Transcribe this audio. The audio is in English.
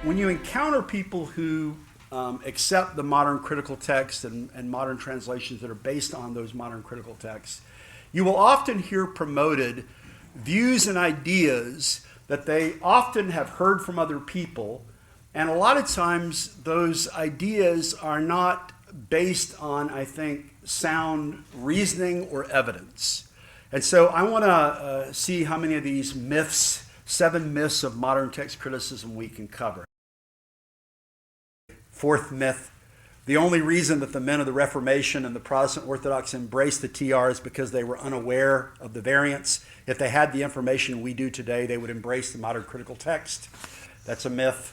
when you encounter people who accept the modern critical text and modern translations that are based on those modern critical texts, you will often hear promoted views and ideas that they often have heard from other people, and a lot of times those ideas are not based on, I think, sound reasoning or evidence. And so I want to see how many of these myths, 7 myths of modern text criticism we can cover. Fourth myth: the only reason that the men of the Reformation and the Protestant Orthodox embraced the TR is because they were unaware of the variants. If they had the information we do today, they would embrace the modern critical text. That's a myth.